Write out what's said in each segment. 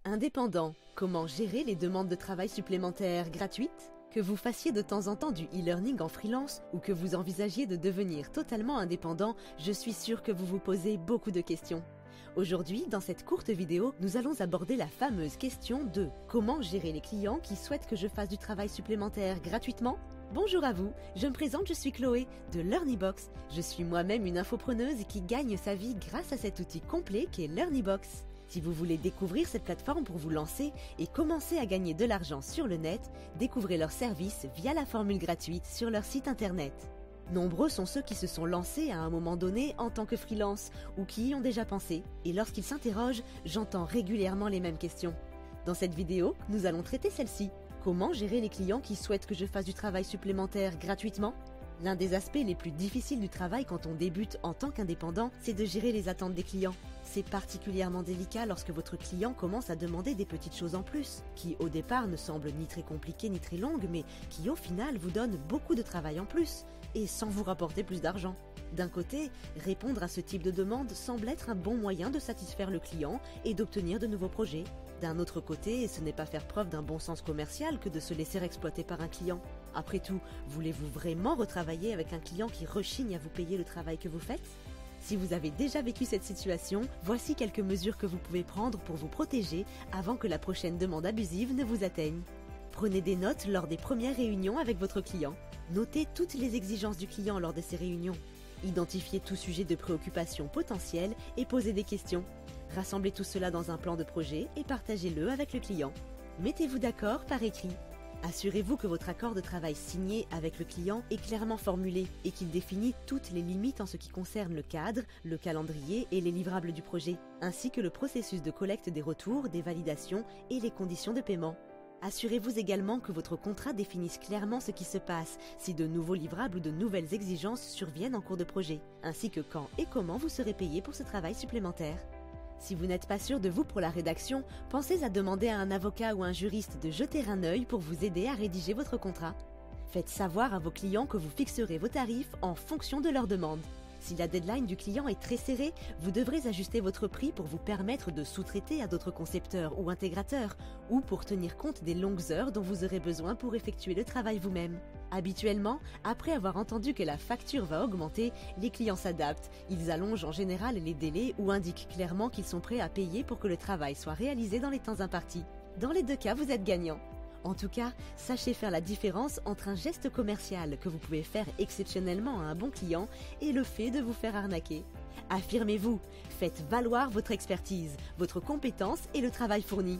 Indépendant, comment gérer les demandes de travail supplémentaires gratuites? Que vous fassiez de temps en temps du e-learning en freelance ou que vous envisagiez de devenir totalement indépendant, je suis sûre que vous vous posez beaucoup de questions. Aujourd'hui, dans cette courte vidéo, nous allons aborder la fameuse question de comment gérer les clients qui souhaitent que je fasse du travail supplémentaire gratuitement? Bonjour à vous, je me présente, je suis Chloé de LearnyBox. Je suis moi-même une infopreneuse qui gagne sa vie grâce à cet outil complet qu'est LearnyBox. Si vous voulez découvrir cette plateforme pour vous lancer et commencer à gagner de l'argent sur le net, découvrez leurs services via la formule gratuite sur leur site internet. Nombreux sont ceux qui se sont lancés à un moment donné en tant que freelance ou qui y ont déjà pensé, et lorsqu'ils s'interrogent, j'entends régulièrement les mêmes questions. Dans cette vidéo, nous allons traiter celle-ci. Comment gérer les clients qui souhaitent que je fasse du travail supplémentaire gratuitement? L'un des aspects les plus difficiles du travail quand on débute en tant qu'indépendant, c'est de gérer les attentes des clients. C'est particulièrement délicat lorsque votre client commence à demander des petites choses en plus, qui au départ ne semblent ni très compliquées ni très longues, mais qui au final vous donnent beaucoup de travail en plus, et sans vous rapporter plus d'argent. D'un côté, répondre à ce type de demande semble être un bon moyen de satisfaire le client et d'obtenir de nouveaux projets. D'un autre côté, ce n'est pas faire preuve d'un bon sens commercial que de se laisser exploiter par un client. Après tout, voulez-vous vraiment retravailler avec un client qui rechigne à vous payer le travail que vous faites? Si vous avez déjà vécu cette situation, voici quelques mesures que vous pouvez prendre pour vous protéger avant que la prochaine demande abusive ne vous atteigne. Prenez des notes lors des premières réunions avec votre client. Notez toutes les exigences du client lors de ces réunions. Identifiez tout sujet de préoccupation potentiel et posez des questions. Rassemblez tout cela dans un plan de projet et partagez-le avec le client. Mettez-vous d'accord par écrit. Assurez-vous que votre accord de travail signé avec le client est clairement formulé et qu'il définit toutes les limites en ce qui concerne le cadre, le calendrier et les livrables du projet, ainsi que le processus de collecte des retours, des validations et les conditions de paiement. Assurez-vous également que votre contrat définisse clairement ce qui se passe si de nouveaux livrables ou de nouvelles exigences surviennent en cours de projet, ainsi que quand et comment vous serez payé pour ce travail supplémentaire. Si vous n'êtes pas sûr de vous pour la rédaction, pensez à demander à un avocat ou un juriste de jeter un œil pour vous aider à rédiger votre contrat. Faites savoir à vos clients que vous fixerez vos tarifs en fonction de leurs demandes. Si la deadline du client est très serrée, vous devrez ajuster votre prix pour vous permettre de sous-traiter à d'autres concepteurs ou intégrateurs, ou pour tenir compte des longues heures dont vous aurez besoin pour effectuer le travail vous-même. Habituellement, après avoir entendu que la facture va augmenter, les clients s'adaptent. Ils allongent en général les délais ou indiquent clairement qu'ils sont prêts à payer pour que le travail soit réalisé dans les temps impartis. Dans les deux cas, vous êtes gagnant. En tout cas, sachez faire la différence entre un geste commercial que vous pouvez faire exceptionnellement à un bon client et le fait de vous faire arnaquer. Affirmez-vous, faites valoir votre expertise, votre compétence et le travail fourni.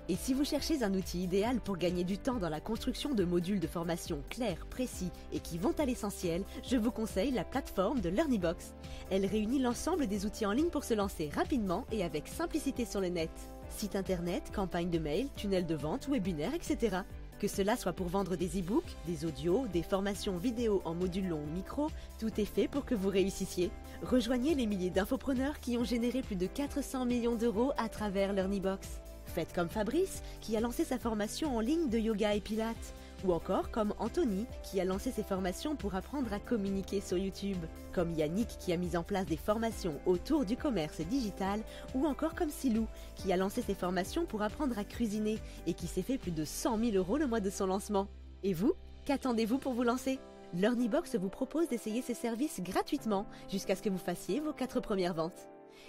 Et si vous cherchez un outil idéal pour gagner du temps dans la construction de modules de formation clairs, précis et qui vont à l'essentiel, je vous conseille la plateforme de LearnyBox. Elle réunit l'ensemble des outils en ligne pour se lancer rapidement et avec simplicité sur le net. Site internet, campagne de mail, tunnel de vente, webinaire, etc. Que cela soit pour vendre des e-books, des audios, des formations vidéo en module long micro, tout est fait pour que vous réussissiez. Rejoignez les milliers d'infopreneurs qui ont généré plus de 400 millions d'euros à travers LearnyBox. Faites comme Fabrice, qui a lancé sa formation en ligne de yoga et pilates. Ou encore comme Anthony, qui a lancé ses formations pour apprendre à communiquer sur YouTube. Comme Yannick, qui a mis en place des formations autour du commerce digital. Ou encore comme Silou, qui a lancé ses formations pour apprendre à cuisiner et qui s'est fait plus de 100 000 € le mois de son lancement. Et vous, qu'attendez-vous pour vous lancer? LearnyBox vous propose d'essayer ses services gratuitement jusqu'à ce que vous fassiez vos 4 premières ventes.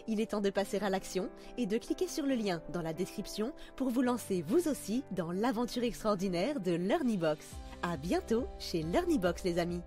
Il est temps de passer à l'action et de cliquer sur le lien dans la description pour vous lancer vous aussi dans l'aventure extraordinaire de LearnyBox. À bientôt chez LearnyBox les amis.